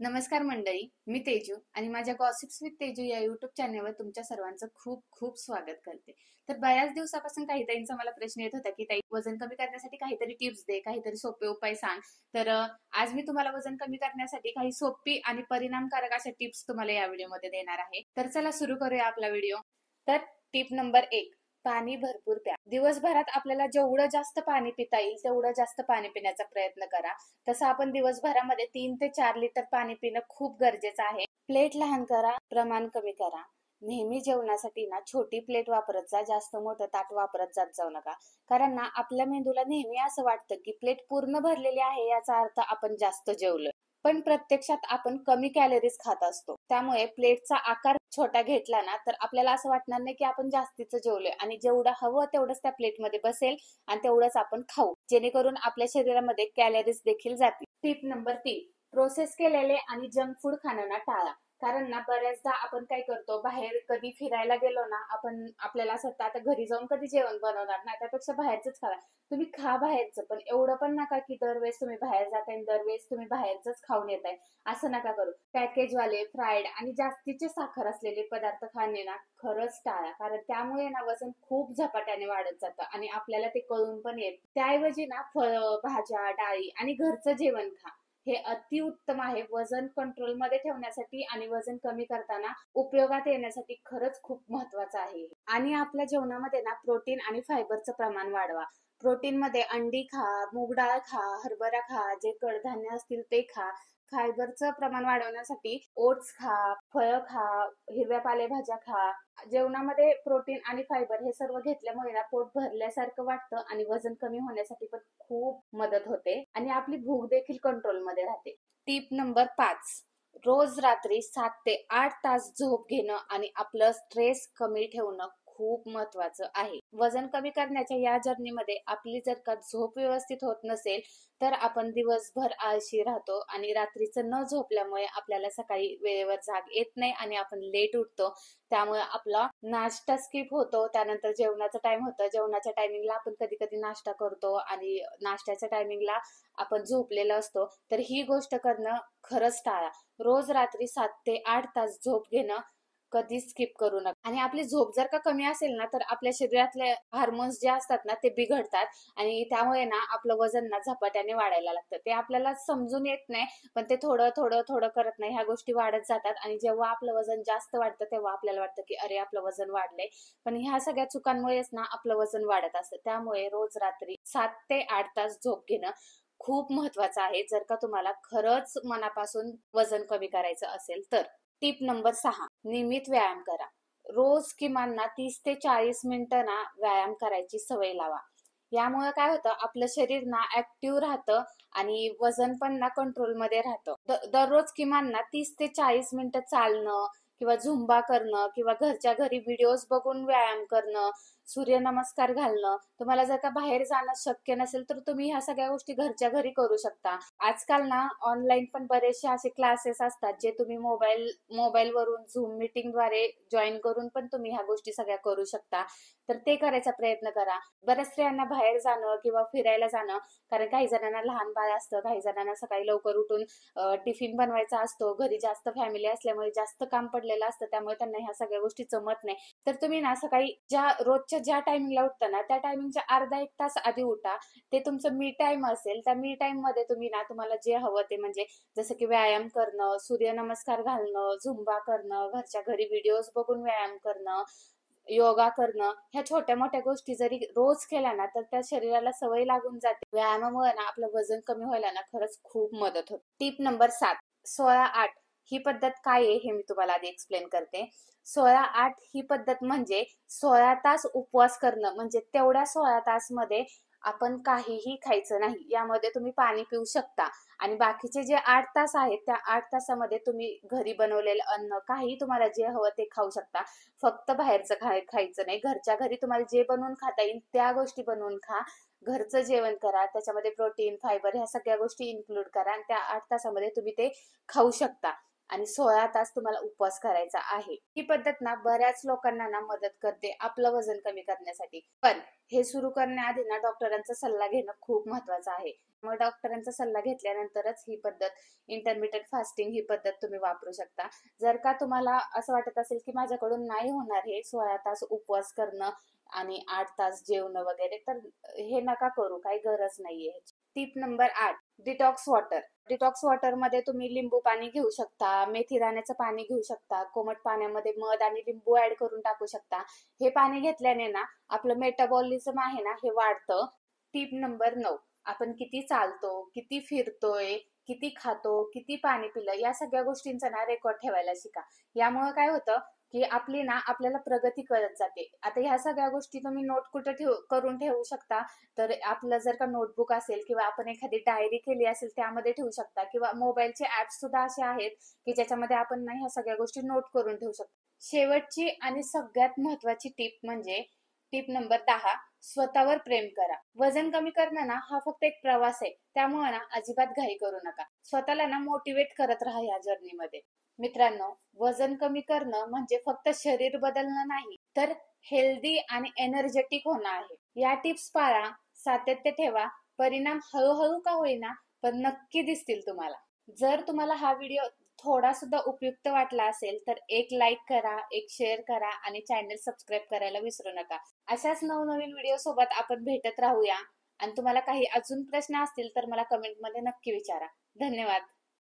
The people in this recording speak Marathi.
नमस्कार मंडळी, मी तेजू आणि माझ्या गॉसिप्स विथ तेजू या युट्यूब चॅनलवर तुमच्या सर्वांचं खूप खूप स्वागत करते. तर बऱ्याच दिवसापासून काही ताईंचा मला प्रश्न येत होता की ताई, वजन कमी करण्यासाठी काहीतरी टिप्स दे, काहीतरी सोपे उपाय सांग. तर आज मी तुम्हाला वजन कमी करण्यासाठी काही सोपी आणि परिणामकारक अशा टिप्स तुम्हाला या व्हिडिओमध्ये देणार आहे. तर चला सुरू करूया आपला व्हिडिओ. तर टिप नंबर 1, पाणी भरपूर प्या. दिवसभरात आपल्याला जेवढं जास्त पाणी पिता येईल तेवढं जास्त पाणी पिण्याचा प्रयत्न करा. तसं आपण दिवसभरामध्ये 3 ते 4 लिटर पाणी पिणं खूप गरजेचं आहे. प्लेट लहान करा, प्रमाण कमी करा. नेहमी जेवणासाठी ना छोटी प्लेट वापरत जा, जास्त मोठं ताट वापरत जात जाऊ नका. कारण ना आपल्या मेंदूला नेहमी असं वाटतं की प्लेट पूर्ण भरलेली आहे, याचा अर्थ आपण जास्त जेवलोय. पण प्रत्यक्षात आपण कमी कॅलरीज खात असतो. त्यामुळे प्लेटचा आकार छोटा घेतला ना तर आपल्याला असं वाटणार नाही की आपण जास्तीचं जेवलोय, आणि जेवढं हवं तेवढंच त्या प्लेटमध्ये बसेल आणि तेवढंच आपण खाऊ, जेणेकरून आपल्या शरीरामध्ये कॅलरीज देखील जातील. टिप नंबर 3, प्रोसेस केलेले आणि जंक फूड खाणं ना टाळा. कारण ना बऱ्याचदा आपण काय करतो, बाहेर कधी फिरायला गेलो ना, आपल्याला असं वाटतं आता घरी जाऊन कधी जेवण बनवणार ना, त्यापेक्षा बाहेरच खावा. तुम्ही खा बाहेरचं, पण एवढं पण नका की दरवेळेस तुम्ही बाहेर जाताय आणि दरवेळेस तुम्ही बाहेरच खाऊन येताय. असं नका करू. पॅकेजवाले, फ्राईड आणि जास्तीचे साखर असलेले पदार्थ खाणे ना खरंच टाळा. कारण त्यामुळे ना वजन खूप झपाट्याने वाढत जातं आणि आपल्याला ते कळून पण येत. त्याऐवजी ना फळं, भाज्या, डाळी आणि घरचं जेवण खा. हे अतिउत्तम आहे वजन कंट्रोलमध्ये ठेवण्यासाठी आणि वजन कमी करताना उपयोगात येण्यासाठी. खरंच खूप महत्वाचं आहे. आणि आपल्या जेवणामध्ये ना प्रोटीन आणि फायबरचं प्रमाण वाढवा. प्रोटीन मध्ये अंडी खा, मूग डाळ खा, हरभरा खा, जे कडधान्य असतील ते खा. फायबरचं प्रमाण वाढवण्यासाठी ओट्स खा, फळं खा, हिरव्या पालेभाज्या खा. जेवणामध्ये प्रोटीन आणि फायबर हे सर्व घेतल्यामुळे ना पोट भरल्यासारखं वाटतं आणि वजन कमी होण्यासाठी पण खूप मदत होते आणि आपली भूक देखील कंट्रोलमध्ये राहते. टिप नंबर 5, रोज रात्री 7 ते 8 तास झोप घेणं आणि आपलं स्ट्रेस कमी ठेवणं खूप महत्वाचं आहे. वजन कमी करण्याच्या या जर्नीमध्ये आपली जर का झोप व्यवस्थित होत नसेल तर आपण दिवसभर आळशी राहतो आणि रात्रीचं न झोपल्यामुळे आपल्याला सकाळी वेळेवर जाग येत नाही आणि आपण लेट उठतो. त्यामुळे आपला नाश्ता स्किप होतो. त्यानंतर जेवणाचं टाइम होतं, जेवणाच्या टायमिंगला आपण कधी कधी नाश्ता करतो आणि नाश्त्याच्या टायमिंगला आपण झोपलेलो असतो. तर ही गोष्ट करणं खरंच टाळा. रोज रात्री 7 ते 8 तास झोप घेणं कधी स्किप करू नका. आणि आपली झोप जर का कमी असेल ना तर आपल्या शरीरातले हार्मोन्स जे असतात ना ते बिघडतात आणि त्यामुळे ना आपलं वजन ना झपाट्याने वाढायला लागतं. ते आपल्याला समजून येत नाही, पण ते थोडं थोडं थोडं करत नाही, ह्या गोष्टी वाढत जातात आणि जेव्हा आपलं वजन जास्त वाढतं तेव्हा आपल्याला वाटतं की अरे आपलं वजन वाढलंय. पण ह्या सगळ्या चुकांमुळेच ना आपलं वजन वाढत असतं. त्यामुळे रोज रात्री 7 ते 8 तास झोप घेणं खूप महत्वाचं आहे, जर का तुम्हाला खरंच मनापासून वजन कमी करायचं असेल तर. टिप नंबर 6, नियमित व्यायाम करा. रोज किमान ना 30 ते 40 मिनिटं ना व्यायाम करायची सवय लावा. यामुळे काय होतं, आपलं शरीर ना ऍक्टिव्ह राहतं आणि वजन पण ना कंट्रोलमध्ये राहतं. दररोज किमान ना 30 ते 40 मिनिटं चालणं किंवा झुंबा करणं किंवा घरच्या घरी व्हिडिओज बघून व्यायाम करणं, सूर्यनमस्कार घालणं. तुम्हाला जर का बाहेर जाणं शक्य नसेल तर तुम्ही ह्या सगळ्या गोष्टी घरच्या घरी करू शकता. आजकाल ना ऑनलाईन पण बरेचसे असे क्लासेस असतात जे तुम्ही मोबाईल वरून झूम मीटिंगद्वारे जॉईन करून पण तुम्ही ह्या गोष्टी सगळ्या करू शकता. तर ते करायचा प्रयत्न करा. बऱ्याच स्त्रियांना बाहेर जाणं किंवा फिरायला जाणं, कारण काही जणांना लहान बाळ असतं, काही जणांना सकाळी लवकर उठून टिफिन बनवायचा असतो, घरी जास्त फॅमिली असल्यामुळे जास्त काम पडलेलं असतं, त्यामुळे त्यांना ह्या सगळ्या गोष्टी जमत नाही. तर तुम्ही ना सकाळी रोजच्या ज्या टायमिंगला उठता ना त्या टायमिंगच्या अर्धा 1 तास आधी उठा. ते तुमचं मी टाइम असेल. त्या मी टाइम मध्ये तुम्ही ना तुम्हाला जे हवं ते, म्हणजे जसं की व्यायाम करणं, सूर्यनमस्कार घालणं, झुंबा करणं, घरच्या घरी व्हिडिओज बघून व्यायाम करणं, योगा करणं, ह्या छोट्या मोठ्या गोष्टी जरी रोज केल्या ना तर त्या शरीराला सवय लागून जाते. व्यायामामुळे ना आपलं वजन कमी व्हायला ना खरंच खूप मदत होते. टिप नंबर 7, 16-8 ही पद्धत काय आहे हे मी तुम्हाला आधी एक्सप्लेन करते. 16-8 ही पद्धत म्हणजे 16 तास उपवास करणं, म्हणजे तेवढ्या 16 तास मध्ये आपण काहीही खायचं नाही. यामध्ये तुम्ही पाणी पिऊ शकता आणि बाकीचे जे 8 तास आहेत त्या 8 तासामध्ये तुम्ही घरी बनवलेलं अन्न, काही तुम्हाला जे हवं ते खाऊ शकता. फक्त बाहेरचं खायचं नाही. घरच्या घरी तुम्हाला जे बनवून खाता येईल त्या गोष्टी बनवून खा. घरचं जेवण करा, त्याच्यामध्ये प्रोटीन, फायबर ह्या सगळ्या गोष्टी इन्क्लूड करा आणि त्या 8 तासामध्ये तुम्ही ते खाऊ शकता. आणि 16 तास तुम्हाला उपवास करायचा आहे. ही पद्धत ना बऱ्याच लोकांना ना मदत करते आपलं वजन कमी करण्यासाठी. पण हे सुरू करण्याआधी ना डॉक्टरांचा सल्ला घेणं खूप महत्वाचं आहे. मग डॉक्टरांचा सल्ला घेतल्यानंतरच ही पद्धत, इंटरमिटेंट फास्टिंग ही पद्धत तुम्ही वापरू शकता. जर का तुम्हाला असं वाटत असेल की माझ्याकडून नाही होणार हे 16 तास उपवास करणं आणि 8 तास जेवणं वगैरे, तर हे नका करू, काही गरज नाहीये. Tip number 8, detox water. Detox water मध्ये तुम्ही लिंबू पाणी घेऊ शकता, मेथी दाण्याचं पाणी घेऊ शकता, कोमट पाण्यामध्ये मध आणि लिंबू ऍड करून टाकू शकता. हे पाणी घेतल्याने ना आपलं मेटाबॉलिझम आहे ना हे वाढतं. टिप नंबर 9, आपण किती चालतो, किती फिरतोय, किती खातो, किती पाणी पिलं, या सगळ्या गोष्टींचा ना रेकॉर्ड ठेवायला शिका. यामुळे काय होतं की आपली ना आपल्याला प्रगती कळत जाते. आता ह्या सगळ्या गोष्टी तुम्ही नोट कुठं करून ठेवू शकता, तर आपलं जर का नोटबुक असेल किंवा आपण एखादी डायरी केली असेल त्यामध्ये ठेवू शकता, किंवा मोबाईलचे ऍप्स सुद्धा असे आहेत की ज्याच्यामध्ये आपण ना ह्या सगळ्या गोष्टी नोट करून ठेवू शकतो. शेवटची आणि सगळ्यात महत्वाची टिप म्हणजे टिप नंबर 10, स्वतःवर प्रेम करा. वजन कमी करणं ना हा फक्त एक प्रवास आहे, त्यामुळे ना अजिबात घाई करू नका. स्वतःला ना मोटिवेट करत राहा या जर्नीमध्ये. मित्रांनो, वजन कमी करणं म्हणजे फक्त शरीर बदलणं नाही, तर हेल्दी आणि एनर्जेटिक होणं आहे. या टिप्स पाळा, सातत्य ठेवा, परिणाम हळूहळू का होईना पण नक्की दिसतील तुम्हाला. जर तुम्हाला हा व्हिडिओ थोडा सुद्धा उपयुक्त वाटला असेल तर एक लाईक करा, एक शेअर करा आणि चॅनल सबस्क्राईब करायला विसरू नका. अशाच नवनवीन व्हिडिओ सोबत आपण भेटत राहूया. आणि तुम्हाला काही अजून प्रश्न असतील तर मला कमेंटमध्ये नक्की विचारा. धन्यवाद.